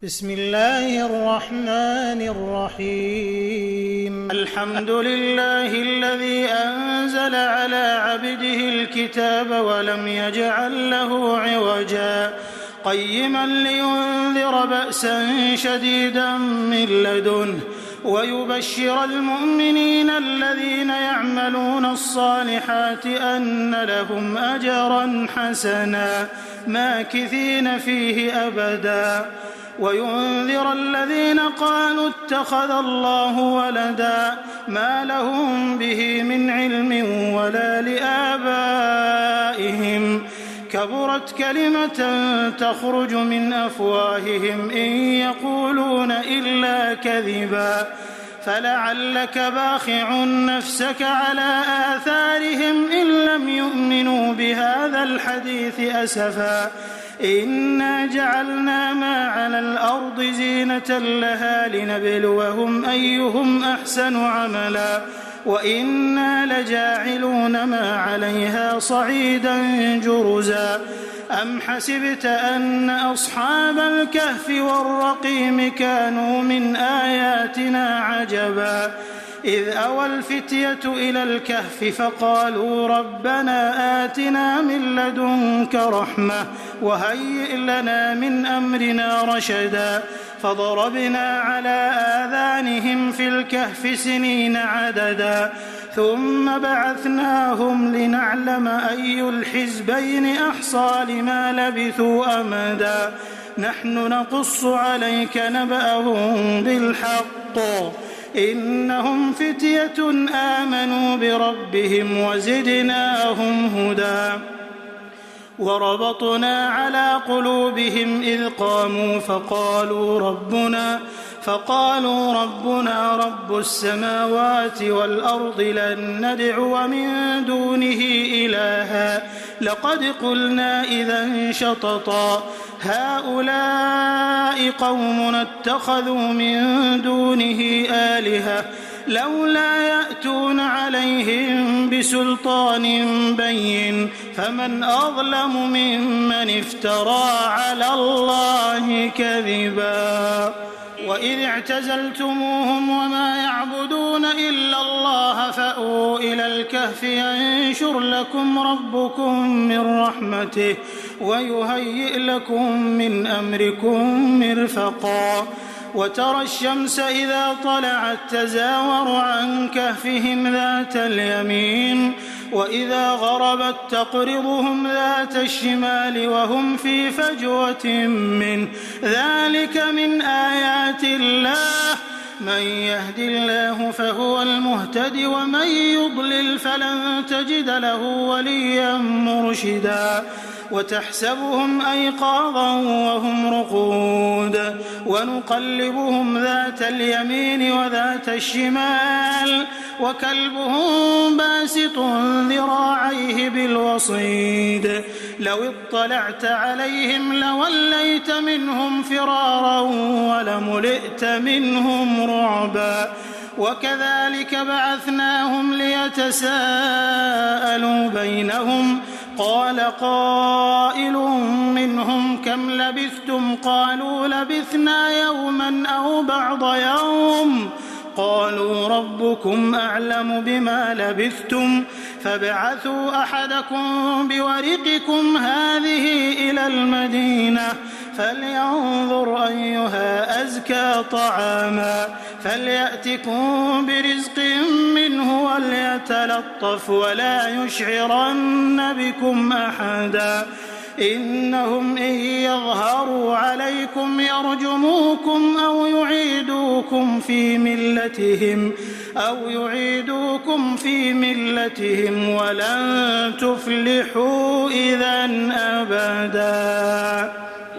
بسم الله الرحمن الرحيم الحمد لله الذي أنزل على عبده الكتاب ولم يجعل له عوجا قيما لينذر بأسا شديدا من لدنه ويبشر المؤمنين الذين يعملون الصالحات أن لهم أجرا حسنا ماكثين فيه أبدا وينذر الذين قالوا اتخذ الله ولدا ما لهم به من علم ولا لآبائهم كبرت كلمة تخرج من أفواههم إن يقولون إلا كذبا فلعلك باخع نفسك على آثارهم إن لم يؤمنوا بهذا الحديث أسفا إنا جعلنا ما على الأرض زينة لها لنبلوهم أيهم أحسن عملا وإنا لجاعلون ما عليها صعيدا جرزا أم حسبت أن أصحاب الكهف والرقيم كانوا من آياتنا عجبا إذ أوى الفتية إلى الكهف فقالوا ربنا آتنا من لدنك رحمة وهيئ لنا من أمرنا رشدا فضربنا على آذانهم في الكهف سنين عددا ثم بعثناهم لنعلم أي الحزبين أحصى لما لبثوا أمدا نحن نقص عليك نبأهم بالحق إنهم فتية آمنوا بربهم وزدناهم هدى وربطنا على قلوبهم إذ قاموا فقالوا ربنا رب السماوات والأرض لن ندعو من دونه إلها لقد قلنا إذا شططا هؤلاء قومنا اتخذوا من دونه آلهة لولا يأتون عليهم بسلطان بين فمن أظلم ممن افترى على الله كذبا وإذ اعتزلتموهم وما يعبدون إلا الله فأووا إلى الكهف ينشر لكم ربكم من رحمته ويهيئ لكم من أمركم مرفقا وترى الشمس إذا طلعت تزاور عن كهفهم ذات اليمين وإذا غربت تقرضهم ذات الشمال وهم في فجوة منه ذلك من آيات الله من يهد الله فهو المهتد ومن يضلل فلن تجد له وليا مرشدا وتحسبهم أيقاظا وهم رقود ونقلبهم ذات اليمين وذات الشمال وكلبهم باسط ذراعيه بالوصيد لو اطلعت عليهم لوليت منهم فرارا ولملئت منهم رعبا وكذلك بعثناهم ليتساءلوا بينهم قال قائل منهم كم لبثتم قالوا لبثنا يوما أو بعض يوم قالوا ربكم أعلم بما لبثتم فابعثوا أحدكم بورقكم هذه إلى المدينة فلينظر أيها أزكى طعاما فليأتكم برزق منه وليتلطف ولا يشعرن بكم أحدا إنهم إن يظهروا عليكم يرجموكم أو يعيدوكم في ملتهم ولن تفلحوا إذا أبدا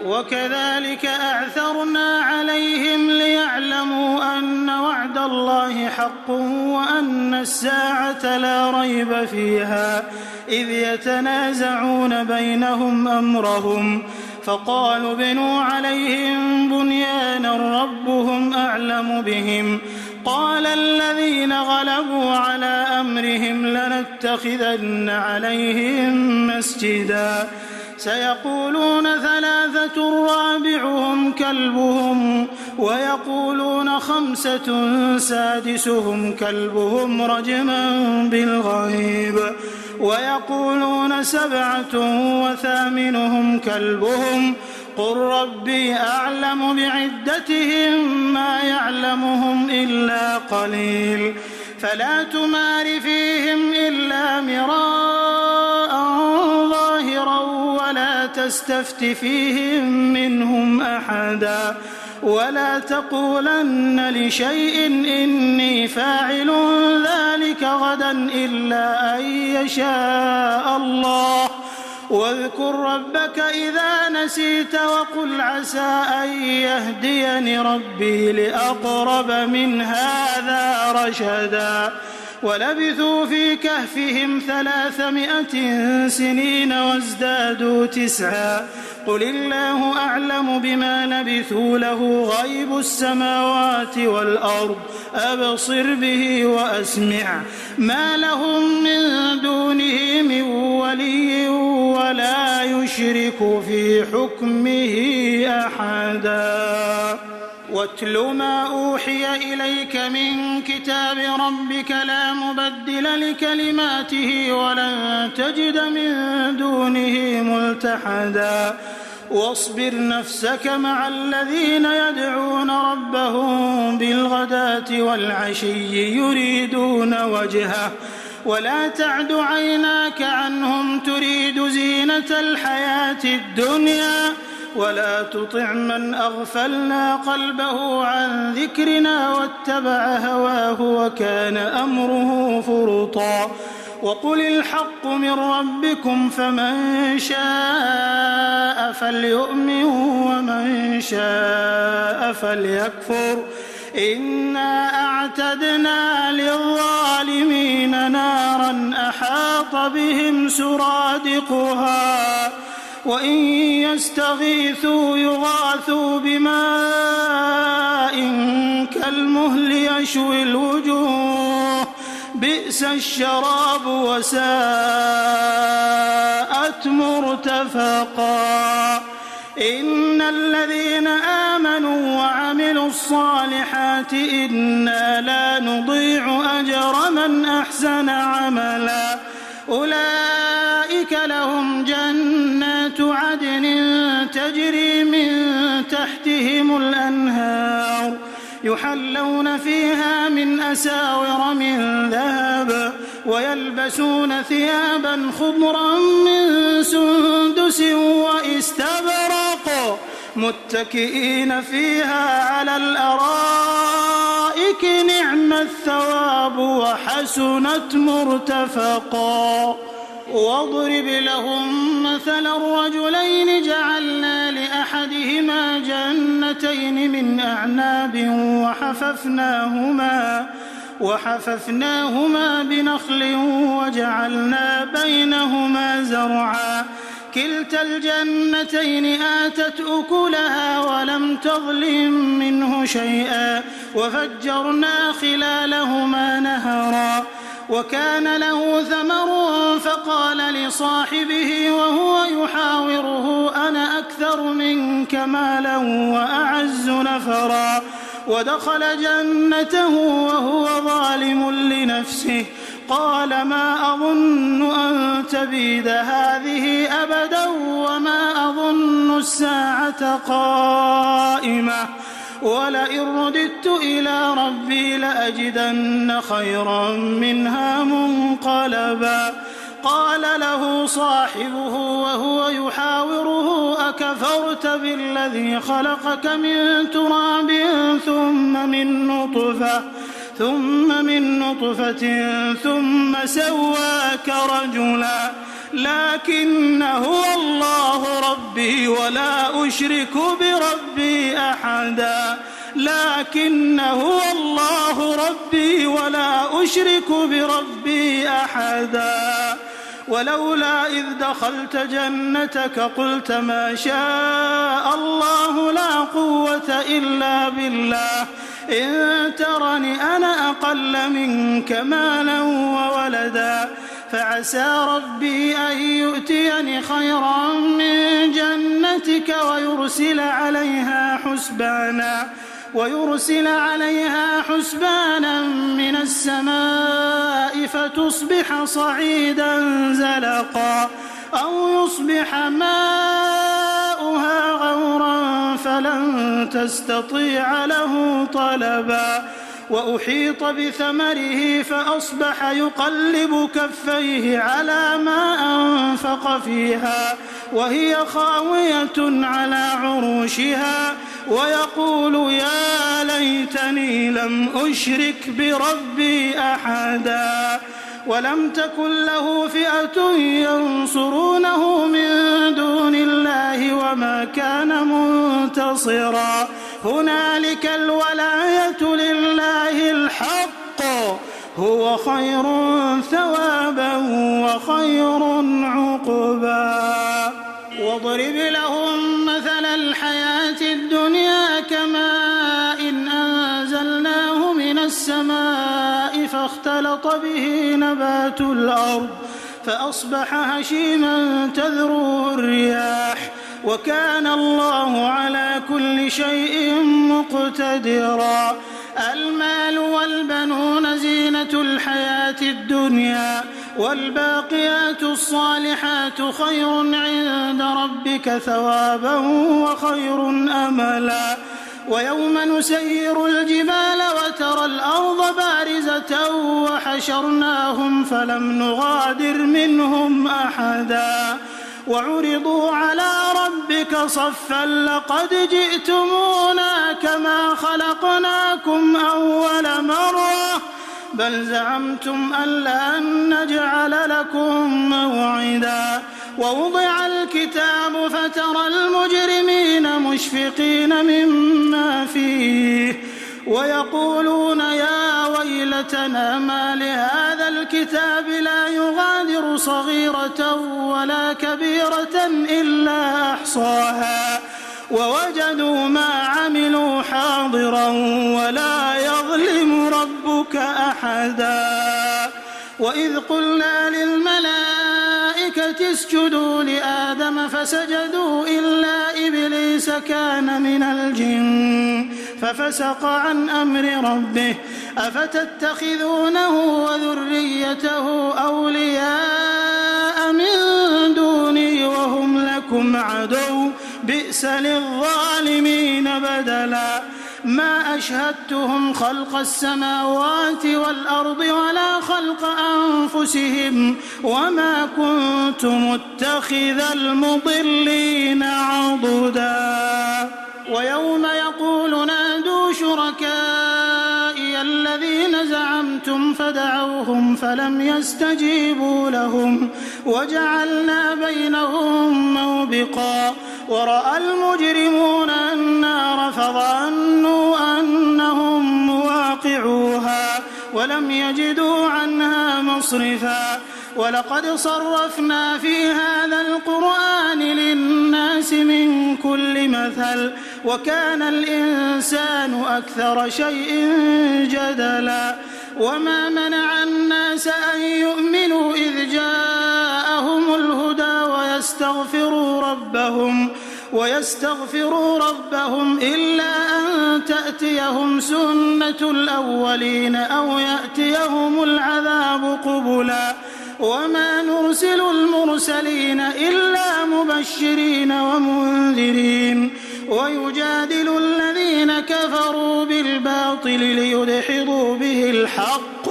وكذلك أعثرنا عليهم ليعلموا أن وعد الله حق وأن الساعة لا ريب فيها إذ يتنازعون بينهم أمرهم فقالوا ابنوا عليهم بنيانا ربهم أعلم بهم قال الذين غلبوا على أمرهم لنتخذن عليهم مسجدا سيقولون 3 رابعهم كلبهم ويقولون 5 سادسهم كلبهم رجما بالغيب ويقولون 7 وثامنهم كلبهم قل ربي أعلم بعدتهم ما يعلمهم إلا قليل فلا تمار فيهم إلا مراء ظاهرا ولا تستفت فيهم منهم أحدا ولا تقولن لشيء إني فاعل ذلك غدا إلا أن يشاء الله واذكر ربك إذا نسيت وقل عسى أن يهديني ربي لأقرب من هذا رشدا ولبثوا في كهفهم 300 سنين وازدادوا 9 قل الله أعلم بما لبثوا له غيب السماوات والأرض أبصر به وأسمع ما لهم من دونه من ولي ولا يشرك في حكمه أحدا واتل ما أوحي إليك من كتاب ربك لا مبدل لكلماته ولن تجد من دونه ملتحدا واصبر نفسك مع الذين يدعون ربهم بالغداة والعشي يريدون وجهه ولا تعد عيناك عنهم تريد زينة الحياة الدنيا ولا تطع من أغفلنا قلبه عن ذكرنا واتبع هواه وكان أمره فرطا وقل الحق من ربكم فمن شاء فليؤمن ومن شاء فليكفر إنا أعتدنا للظالمين نارا أحاط بهم سرادقها وإن يستغيثوا يغاثوا بماء كالمهل يشوي الوجوه بئس الشراب وساءت مرتفقا إن الذين آمنوا وعملوا الصالحات إنا لا نضيع أجر من أحسن عملا أولئك لهم جنات عدن تجري من تحتهم الأنهار يحلون فيها من أساور من ذهب ويلبسون ثيابا خضرا من سندس وإستبرق متكئين فيها على الأرائك نعم الثواب وحسنت مرتفقا واضرب لهم مثل الرجلين جعلنا لأحدهما جنتين من أعناب وحففناهما بنخل وجعلنا بينهما زرعا كلتا الجنتين آتت أكلها ولم تظلم منه شيئا وفجرنا خلالهما نهرا وكان له ثمر فقال لصاحبه وهو يحاوره أنا أكثر منك مالا وأعز نفرا ودخل جنته وهو ظالم لنفسه قال ما أظن أن تبيد هذه أبدا وما أظن الساعة قائمة ولئن رددت إلى ربي لأجدن خيرا منها منقلبا قال له صاحبه وهو يحاوره أكفرت بالذي خلقك من تراب ثم من نطفة ثم سواك رجلا لكن هو الله ربي ولا أشرك بربي أحدا لكن هو الله ربي ولا أشرك بربي أحدا ولولا إذ دخلت جنتك قلت ما شاء الله لا قوة إلا بالله إن ترني أنا أقل منك مالا وولدا فعسى ربي أن يؤتيني خيرا من جنتك ويرسل عليها حسبانا من السماء فتصبح صعيدا زلقا أو يصبح ماؤها غورا فلن تستطيع له طلبا وأحيط بثمره فأصبح يقلب كفيه على ما أنفق فيها وهي خاوية على عروشها ويقول يا ليتني لم أشرك بربي أحدا ولم تكن له فئة ينصرونه من دون الله وما كان منتصرا هنالك الولاية لله الحق هو خير ثوابا وخير عقبا واضرب لهم مثل الحياة الدنيا كماء أنزلناه من السماء فاختلط به نبات الأرض فأصبح هشيما تذروه الرياح وكان الله على كل شيء مقتدرا المال والبنون زينة الحياة الدنيا والباقيات الصالحات خير عند ربك ثوابا وخير أملا ويوم نسير الجبال وترى الأرض بارزة وحشرناهم فلم نغادر منهم أحدا وعرضوا على ربك صفا لقد جئتمونا كما خلقناكم أول مرة بل زعمتم أن لن نجعل لكم موعدا ووضع الكتاب فترى المجرمين مشفقين مما فيه ويقولون يا ويلتنا ما لهذا الكتاب لا يغادر صغيرة ولا كبيرة إلا أحصاها ووجدوا ما عملوا حاضرا ولا يظلم ربك أحدا وإذ قلنا للملائكة اسجدوا لآدم فسجدوا إلا إبليس كان من الجن ففسق عن أمر ربه أفتتخذونه وذريته أولياء من دوني وهم لكم عدو بئس للظالمين بدلا ما أشهدتهم خلق السماوات والأرض ولا خلق أنفسهم وما كنت متخذ المضلين عضدا ويوم يقول نادوا شركائي الذين زعمتم فدعوهم فلم يستجيبوا لهم وجعلنا بينهم موبقا ورأى المجرمون النار فظنوا أنهم مواقعوها ولم يجدوا عنها مصرفا ولقد صرفنا في هذا القرآن للناس من كل مثل وكان الإنسان أكثر شيء جدلا وما منع الناس أن يؤمنوا إذ جاءهم الهدى ويستغفروا ربهم إلا أن تأتيهم سنة الأولين أو يأتيهم العذاب قبلا وما نرسل المرسلين إلا مبشرين ومنذرين ويجادل الذين كفروا بالباطل ليدحضوا به الحق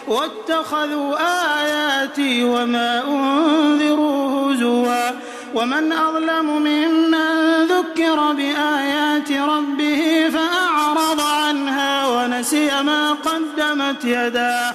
واتخذوا آياتي وما أنذروا هزوا ومن أظلم ممن ذكر بآيات ربه فأعرض عنها ونسي ما قدمت يداه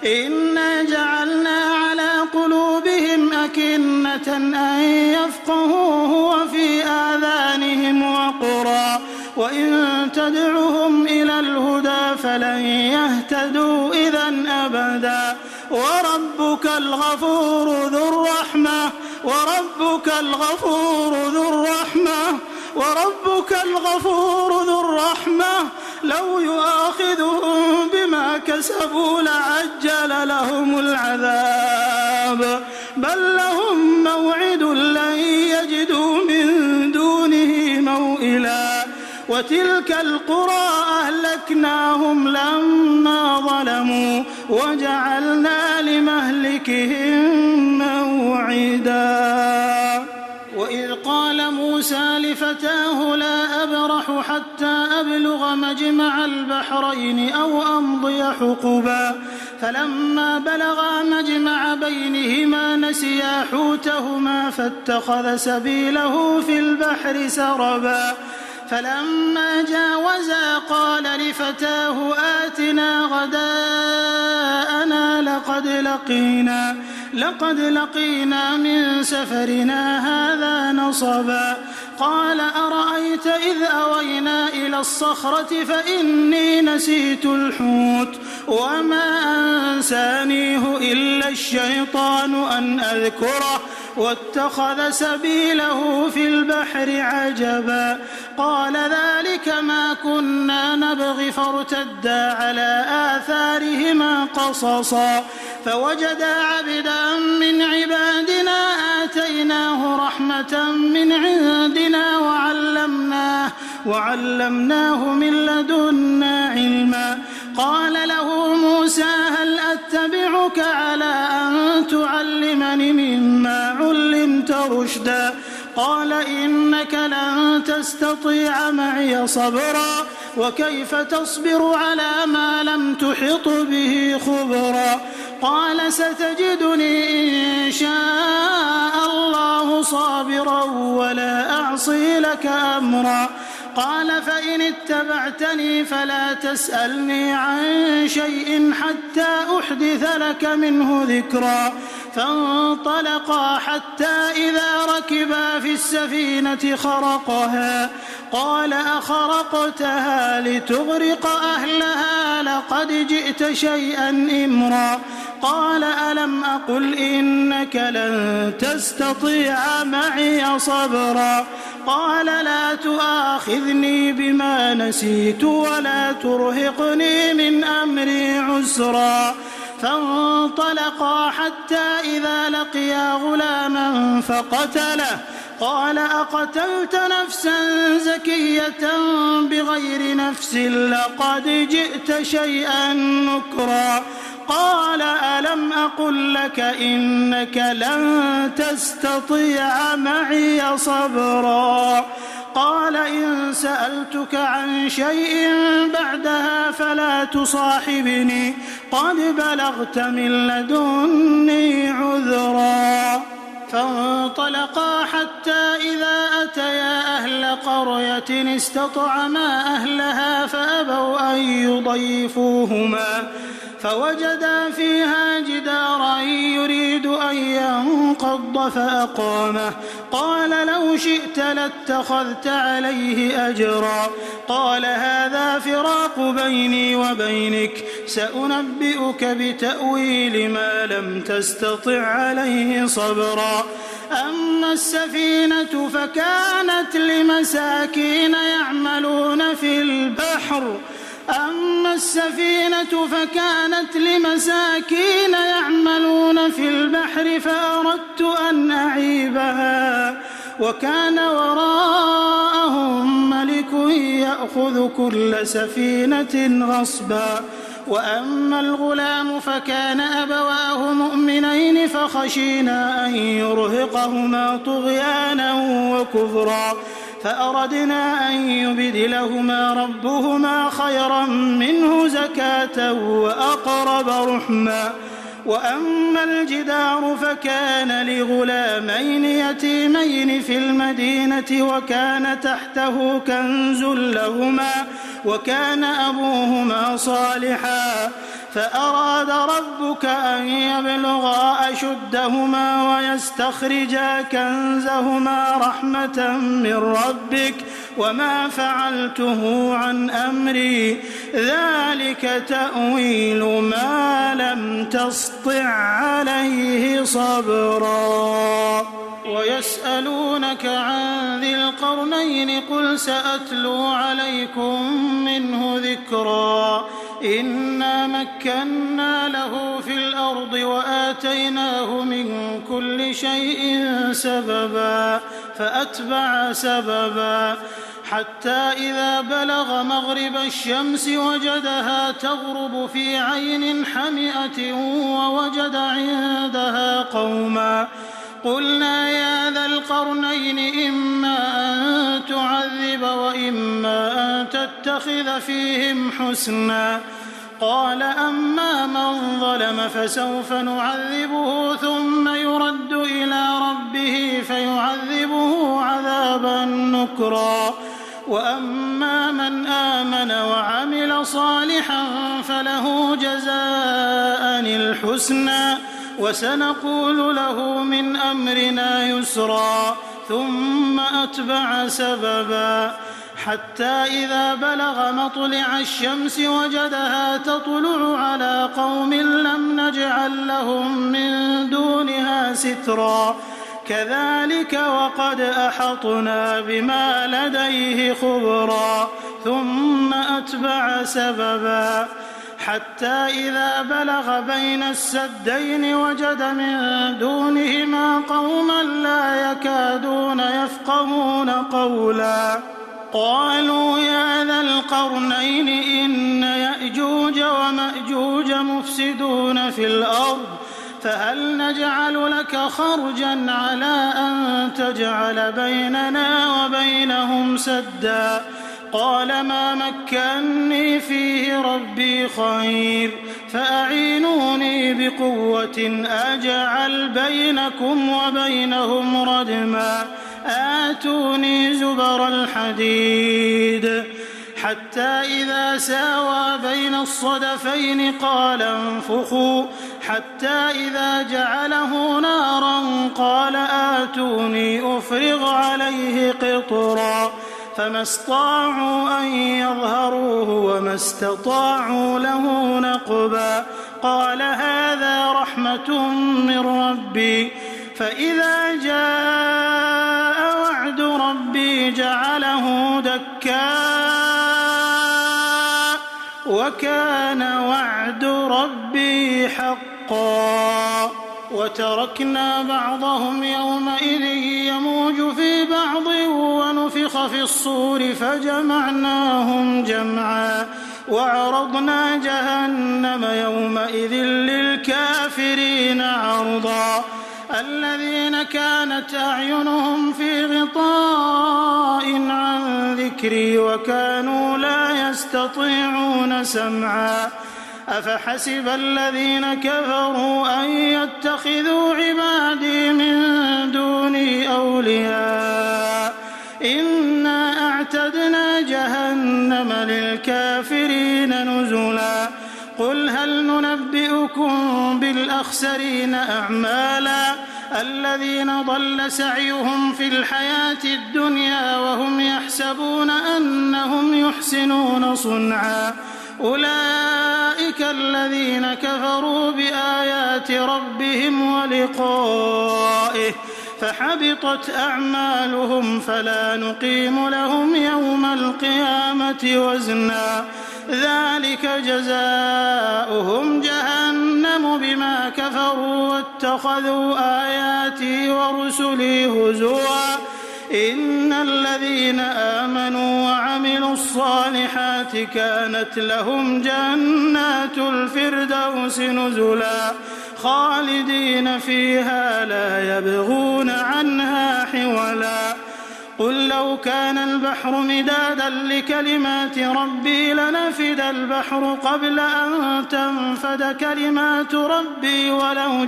إنا جعلنا على قلوبهم أكنة أن يفقهوه وفي آذانهم وقرا وإن تدعهم إلى الهدى فلن يهتدوا إذا أبدا وربك الغفور ذو الرحمة لو يؤاخذهم بما كسبوا احتسبوا لعجل لهم العذاب بل لهم موعد لن يجدوا من دونه موئلا وتلك القرى أهلكناهم لما ظلموا وجعلنا لمهلكهم موعدا وإذ قال موسى لفتاه لا أبرح حتى أبلغ مجمع البحرين أو أمضي حقبا فلما بلغا مجمع بينهما نسيا حوتهما فاتخذ سبيله في البحر سربا فلما جاوزا قال لفتاه آتنا غداءنا لقد لقينا من سفرنا هذا نصبا قال أرأيت إذ أوينا إلى الصخرة فإني نسيت الحوت وما أنسانيه إلا الشيطان أن أذكره واتخذ سبيله في البحر عجبا قال ذلك ما كنا نبغي فارتدا على آثارهما قصصا فوجدا عبدا من عبادنا آتيناه رحمة من عندنا وعلمناه من لدنا علما قال له موسى هل أتبعك على أن تعلمني مما علمت رشدا قال إنك لن تستطيع معي صبرا وكيف تصبر على ما لم تحط به خبرا قال ستجدني إن شاء الله صابرا ولا أعصي لك أمرا قال فإن اتبعتني فلا تسألني عن شيء حتى أحدث لك منه ذكرا فانطلقا حتى إذا ركبا في السفينة خرقها قال أخرقتها لتغرق أهلها لقد جئت شيئا إمرا قال ألم أقل إنك لن تستطيع معي صبرا قال لا تؤاخذني بما نسيت ولا ترهقني من أمري عسرا فانطلقا حتى إذا لقيا غلاما فقتله قال أقتلت نفسا زكية بغير نفس لقد جئت شيئا نكرا قال ألم أقل لك إنك لن تستطيع معي صبرا قال إن سألتك عن شيء بعدها فلا تصاحبني قد بلغت من لدني عذرا فانطلقا حتى إذا أتيا أهل قرية استطعما أهلها فأبوا أن يضيفوهما فوجدا فيها جدارا يريد أن ينقض فأقامه قال لو شئت لاتخذت عليه أجرا قال هذا فراق بيني وبينك سأنبئك بتأويل ما لم تستطع عليه صبرا أما السفينة فكانت لمساكين يعملون في البحر فأردت أن أعيبها وكان وراءهم ملك يأخذ كل سفينة غصبا وأما الغلام فكان أبواه مؤمنين فخشينا أن يرهقهما طغيانا وكفرا فأردنا أن يبدلهما ربهما خيرا منه زكاة وأقرب رحما وأما الجدار فكان لغلامين يتيمين في المدينة وكان تحته كنز لهما وكان أبوهما صالحا فأراد ربك أن يبلغا أشدهما ويستخرجا كنزهما رحمة من ربك وما فعلته عن أمري ذلك تأويل ما لم تسطع عليه صبرا ويسألونك عن ذي القرنين قل سأتلو عليكم منه ذكرا إنا مكنا له في الأرض وآتيناه من كل شيء سببا فأتبع سببا حتى إذا بلغ مغرب الشمس وجدها تغرب في عين حمئة ووجد عندها قوما قلنا يا ذا القرنين إما أن تعذب وإما أن تتخذ فيهم حسنا قال أما من ظلم فسوف نعذبه ثم يرد إلى ربه فيعذبه عذابا نكرا وأما من آمن وعمل صالحا فله جزاء الحسنى وسنقول له من أمرنا يسرا ثم أتبع سببا حتى إذا بلغ مطلع الشمس وجدها تطلع على قوم لم نجعل لهم من دونها سترا كذلك وقد أحطنا بما لديه خبرا ثم أتبع سببا حتى إذا بلغ بين السدين وجد من دونهما قوما لا يكادون يفقهون قولا قالوا يا ذا القرنين إن يأجوج ومأجوج مفسدون في الأرض فهل نجعل لك خرجا على أن تجعل بيننا وبينهم سدا قال ما مكني فيه ربي خير فأعينوني بقوة أجعل بينكم وبينهم ردما آتوني زبر الحديد حتى إذا ساوى بين الصدفين قال انفخوا حتى إذا جعله نارا قال آتوني أفرغ عليه قطرا فما استطاعوا أن يظهروه وما استطاعوا له نقبا قال هذا رحمة من ربي فإذا جاء وعد ربي جعله دكا وكان وعد ربي حقا وتركنا بعضهم يومئذ يموج في بعض ونفخ في الصور فجمعناهم جمعا وعرضنا جهنم يومئذ للكافرين عرضا الذين كانت أعينهم في غطاء عن ذكري وكانوا لا يستطيعون سمعا أفحسب الذين كفروا أن يتخذوا عبادي من دوني أولياء إنا أعتدنا جهنم للكافرين نزلا قل هل ننبئكم بالأخسرين أعمالا الذين ضل سعيهم في الحياة الدنيا وهم يحسبون أنهم يحسنون صنعا أولئك الذين كفروا بآيات ربهم ولقائه فحبطت أعمالهم فلا نقيم لهم يوم القيامة وزنا ذلك جزاؤهم جهنم بما كفروا واتخذوا آياتي ورسلي هزوا إن الذين آمنوا وعملوا الصالحات كانت لهم جنات الفردوس نزلا خالدين فيها لا يبغون عنها حولا قل لو كان البحر مدادا لكلمات ربي لنفد البحر قبل أن تنفد كلمات ربي ولو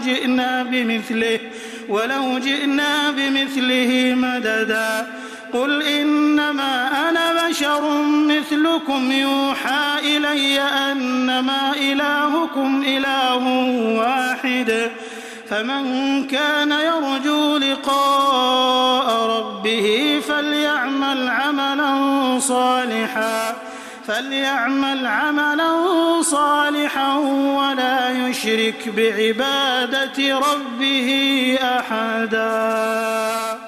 جئنا بمثله مددا قل إنما أنا بشر مثلكم يوحى إلي أنما إلهكم إله واحد فمن كان يرجو لقاء ربه فليعمل عملا صالحا ولا يشرك بعبادة ربه أحدا.